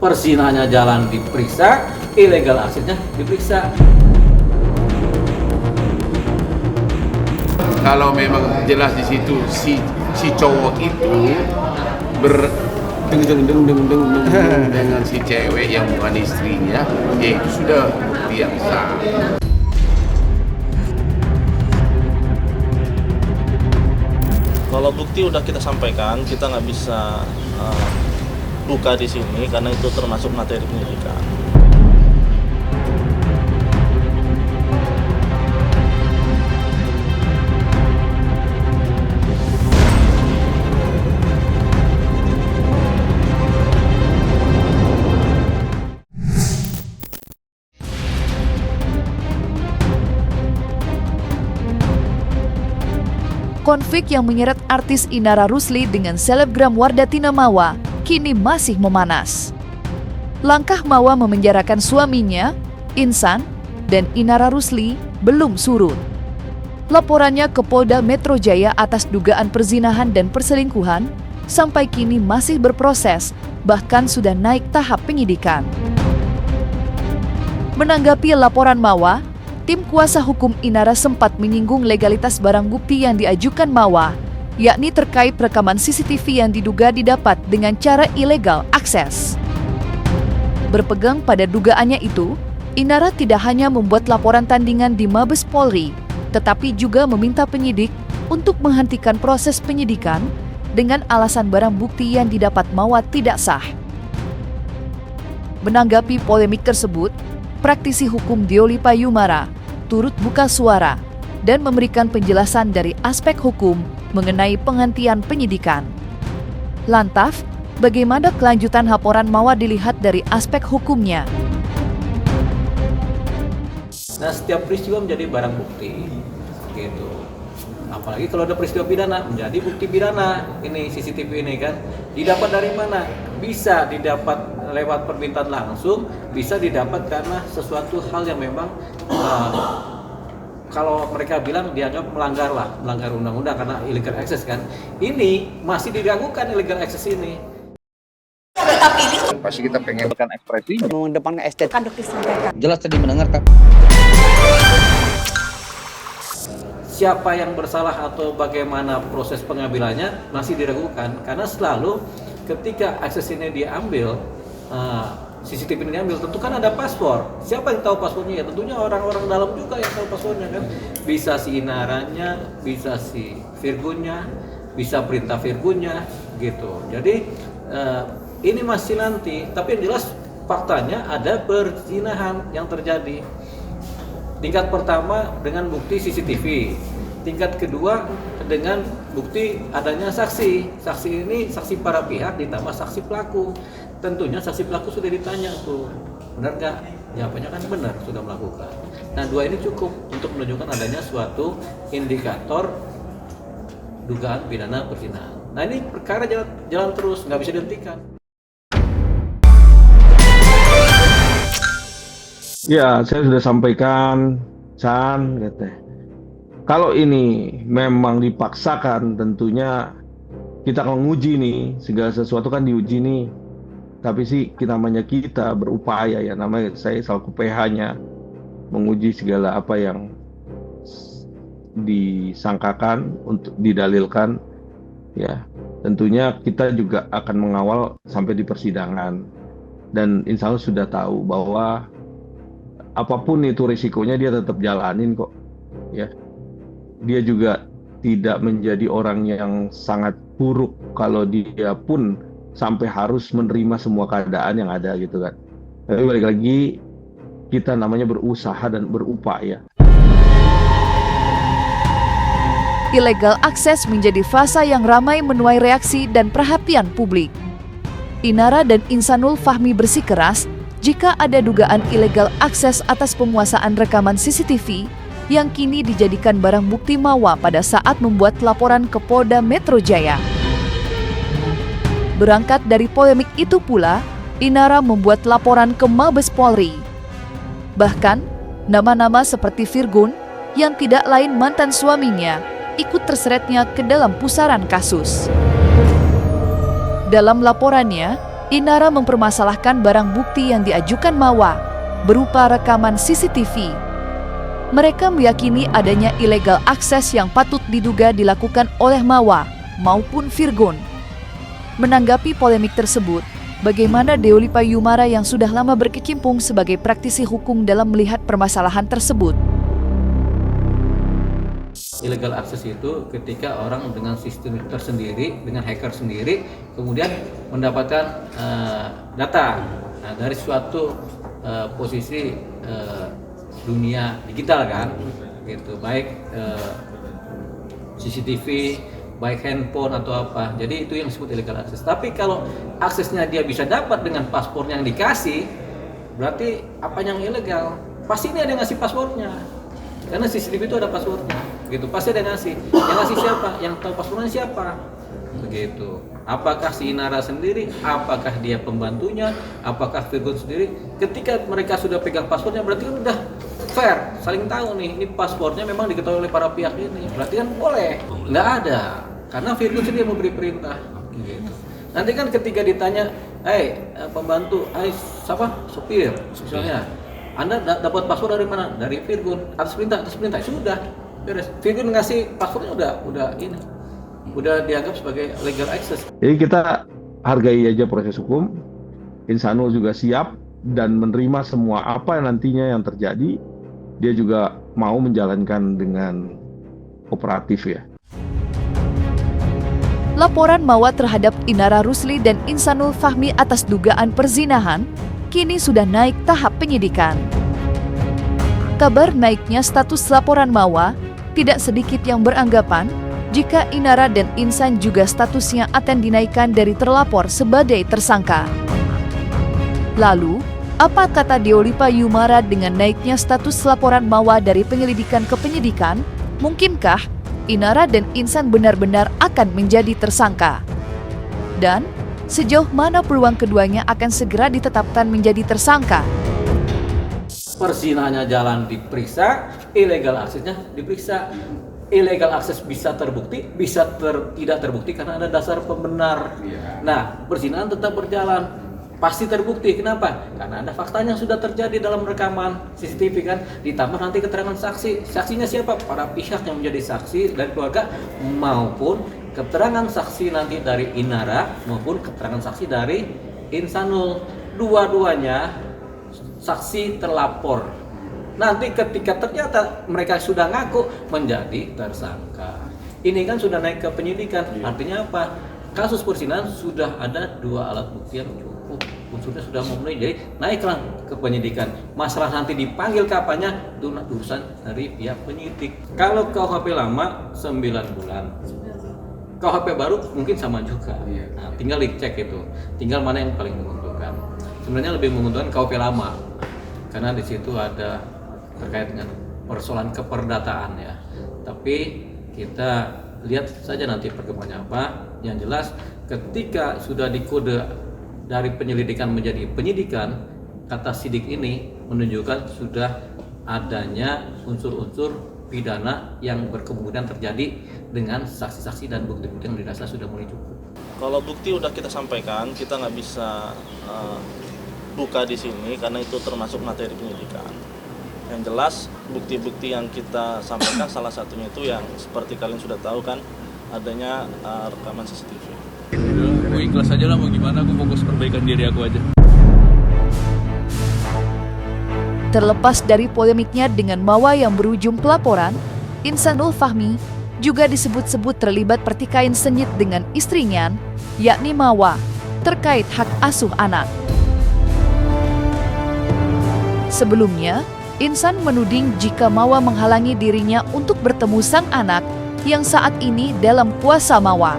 perzinahnya jalan diperiksa, illegal aksesnya diperiksa. Kalau memang jelas di situ si cowok itu dengan si cewek yang bukan istrinya, ya itu sudah bukti yang sah. Kalau bukti udah kita sampaikan, kita nggak bisa buka di sini karena itu termasuk materi penyidikan. Konflik yang menyeret artis Inara Rusli dengan selebgram Wardatina Mawa kini masih memanas. Langkah Mawa memenjarakan suaminya, Insan, dan Inara Rusli belum surut. Laporannya ke Polda Metro Jaya atas dugaan perzinahan dan perselingkuhan sampai kini masih berproses, bahkan sudah naik tahap penyidikan. Menanggapi laporan Mawa, tim kuasa hukum Inara sempat menyinggung legalitas barang bukti yang diajukan Mawa, yakni terkait rekaman CCTV yang diduga didapat dengan cara ilegal akses. Berpegang pada dugaannya itu, Inara tidak hanya membuat laporan tandingan di Mabes Polri, tetapi juga meminta penyidik untuk menghentikan proses penyidikan dengan alasan barang bukti yang didapat Mawa tidak sah. Menanggapi polemik tersebut, praktisi hukum Dioli Payumara turut buka suara dan memberikan penjelasan dari aspek hukum mengenai penghentian penyidikan. Lantas, bagaimana kelanjutan laporan Mawa dilihat dari aspek hukumnya? Nah, setiap peristiwa menjadi barang bukti, gitu. Apalagi kalau ada peristiwa pidana, menjadi bukti pidana. Ini CCTV ini kan, didapat dari mana? Bisa didapat lewat permintaan langsung, bisa didapat karena sesuatu hal yang memang kalau mereka bilang dianggap melanggar undang-undang karena illegal access kan. Ini masih diragukan illegal access ini. Pasti kita pengen ekspresi. Mengedepankan estetika. Jelas tadi mendengarkan. Siapa yang bersalah atau bagaimana proses pengambilannya masih diragukan karena selalu ketika akses ini diambil, CCTV ini diambil, tentu kan ada paspor. Siapa yang tahu paspornya? Ya tentunya orang-orang dalam juga yang tahu paspornya kan. Bisa si Inaranya, bisa si Virgunnya, bisa perintah Virgunnya gitu. Jadi ini masih nanti, tapi yang jelas faktanya ada perzinahan yang terjadi. Tingkat pertama dengan bukti CCTV, tingkat kedua dengan bukti adanya saksi. Saksi ini saksi para pihak ditambah saksi pelaku. Tentunya saksi pelaku sudah ditanya tuh, benar nggak? Jawabannya kan benar, sudah melakukan. Nah, dua ini cukup untuk menunjukkan adanya suatu indikator dugaan pidana perzinahan. Nah, ini perkara jalan terus, nggak bisa dihentikan. Ya, saya sudah sampaikan, Chan, kalau ini memang dipaksakan, tentunya kita akan menguji nih, segala sesuatu kan diuji nih. Tapi sih namanya kita berupaya ya, namanya saya selaku PH-nya menguji segala apa yang disangkakan untuk didalilkan. Ya, tentunya kita juga akan mengawal sampai di persidangan. Dan insya Allah sudah tahu bahwa apapun itu risikonya dia tetap jalanin kok, ya. Dia juga tidak menjadi orang yang sangat buruk kalau dia pun sampai harus menerima semua keadaan yang ada gitu kan. Tapi balik lagi, kita namanya berusaha dan berupaya. Illegal akses menjadi fase yang ramai menuai reaksi dan perhatian publik. Inara dan Insanul Fahmi bersikeras jika ada dugaan illegal akses atas penguasaan rekaman CCTV yang kini dijadikan barang bukti Mawa pada saat membuat laporan ke Polda Metro Jaya. Berangkat dari polemik itu pula, Inara membuat laporan ke Mabes Polri. Bahkan, nama-nama seperti Virgun yang tidak lain mantan suaminya ikut terseretnya ke dalam pusaran kasus. Dalam laporannya, Inara mempermasalahkan barang bukti yang diajukan Mawa berupa rekaman CCTV. Mereka meyakini adanya illegal akses yang patut diduga dilakukan oleh Mawa maupun Virgon. Menanggapi polemik tersebut, bagaimana Deolipa Yumara yang sudah lama berkecimpung sebagai praktisi hukum dalam melihat permasalahan tersebut? Illegal access itu ketika orang dengan sistem tersendiri, dengan hacker sendiri, kemudian mendapatkan data dari suatu posisi dunia digital kan, gitu, baik CCTV, baik handphone atau apa. Jadi itu yang disebut illegal access. Tapi kalau aksesnya dia bisa dapat dengan paspor yang dikasih, berarti apa yang ilegal? Pasti ini ada yang ngasih paspornya. Karena CCTV itu ada passwordnya, gitu. Pasti ada yang ngasih. Yang ngasih siapa? Yang tahu passwordnya siapa? Begitu. Apakah si Inara sendiri? Apakah dia pembantunya? Apakah Virgon sendiri? Ketika mereka sudah pegang passwordnya, berarti kan udah fair, saling tahu nih. Ini passwordnya memang diketahui oleh para pihak ini. Berarti kan boleh. Nggak ada. Karena Virgon sendiri yang memberi perintah. Gitu. Nanti kan ketika ditanya, pembantu, siapa? Supir, misalnya. Anda dapat password dari mana? Dari Virgon. Atas perintah, sudah beres. Virgon ngasih passwordnya udah dianggap sebagai legal access. Jadi kita hargai aja proses hukum. Insanul juga siap dan menerima semua apa yang nantinya yang terjadi. Dia juga mau menjalankan dengan kooperatif ya. Laporan Mawa terhadap Inara Rusli dan Insanul Fahmi atas dugaan perzinahan kini sudah naik tahap penyidikan. Kabar naiknya status laporan Mawa, tidak sedikit yang beranggapan jika Inara dan Insan juga statusnya akan dinaikkan dari terlapor sebagai tersangka. Lalu, apa kata Deolipa Yumara dengan naiknya status laporan Mawa dari penyelidikan ke penyidikan? Mungkinkah Inara dan Insan benar-benar akan menjadi tersangka? Dan sejauh mana peluang keduanya akan segera ditetapkan menjadi tersangka? Perzinahnya jalan diperiksa, illegal aksesnya diperiksa. Illegal akses bisa terbukti, bisa tidak terbukti karena ada dasar pembenar. Nah, perzinahan tetap berjalan, pasti terbukti. Kenapa? Karena ada faktanya sudah terjadi dalam rekaman CCTV kan, ditambah nanti keterangan saksi. Saksinya siapa? Para pihak yang menjadi saksi dari keluarga maupun keterangan saksi nanti dari Inara maupun keterangan saksi dari Insanul. Dua-duanya saksi terlapor. Nanti ketika ternyata mereka sudah ngaku menjadi tersangka. Ini kan sudah naik ke penyidikan. Artinya apa? Kasus perzinahan sudah ada 2 alat bukti yang cukup. Unsurnya sudah memenuhi, jadi naiklah ke penyidikan. Masalah nanti dipanggil kapannya itu urusan dari pihak penyidik. Kalau KUHP lama 9 bulan. KUHP baru mungkin sama juga. Nah, tinggal dicek itu. Tinggal mana yang paling menguntungkan. Sebenarnya lebih menguntungkan KUHP lama. Karena di situ ada terkait dengan persoalan keperdataan ya. Tapi kita lihat saja nanti perkembangannya apa. Yang jelas ketika sudah dikode dari penyelidikan menjadi penyidikan, kata sidik ini menunjukkan sudah adanya unsur-unsur pidana yang berkemungkinan terjadi dengan saksi-saksi dan bukti-bukti yang dirasa sudah mulai cukup. Kalau bukti udah kita sampaikan, kita nggak bisa buka di sini karena itu termasuk materi penyidikan. Yang jelas bukti-bukti yang kita sampaikan salah satunya itu yang seperti kalian sudah tahu kan, adanya rekaman CCTV. Gue ikhlas aja lah, mau gimana, gue fokus perbaikan diri aku aja. Terlepas dari polemiknya dengan Mawa yang berujung pelaporan, Insanul Fahmi juga disebut-sebut terlibat pertikaian sengit dengan istrinya, yakni Mawa, terkait hak asuh anak. Sebelumnya, Insan menuding jika Mawa menghalangi dirinya untuk bertemu sang anak yang saat ini dalam kuasa Mawa.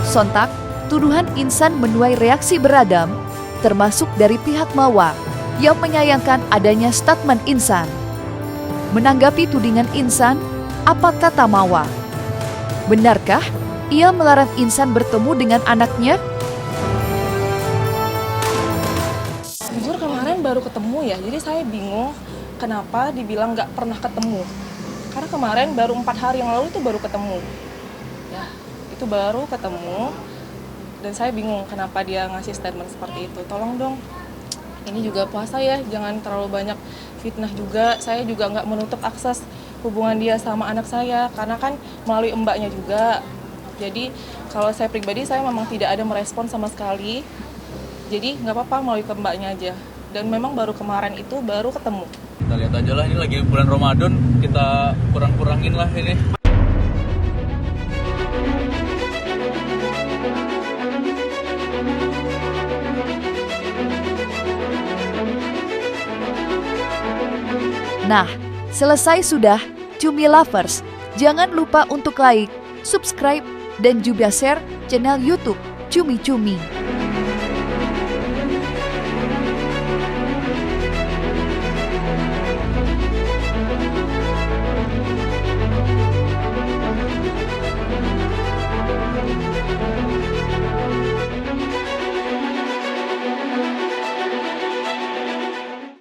Sontak, tuduhan Insan menuai reaksi beragam, termasuk dari pihak Mawa yang menyayangkan adanya statement Insan. Menanggapi tudingan Insan, apa kata Mawa? Benarkah ia melarang Insan bertemu dengan anaknya? Jujur kemarin baru ketemu ya, jadi saya bingung kenapa dibilang nggak pernah ketemu. Karena kemarin baru 4 hari yang lalu itu baru ketemu. Ya, itu baru ketemu. Dan saya bingung kenapa dia ngasih statement seperti itu. Tolong dong, ini juga puasa ya, jangan terlalu banyak fitnah juga. Saya juga nggak menutup akses hubungan dia sama anak saya, karena kan melalui mbaknya juga. Jadi kalau saya pribadi, saya memang tidak ada merespon sama sekali. Jadi nggak apa-apa melalui ke mbaknya aja. Dan memang baru kemarin itu baru ketemu. Kita lihat aja lah, ini lagi bulan Ramadan, kita kurang-kurangin lah ini. Nah, selesai sudah, Cumi Lovers. Jangan lupa untuk like, subscribe, dan juga share channel YouTube Cumi Cumi.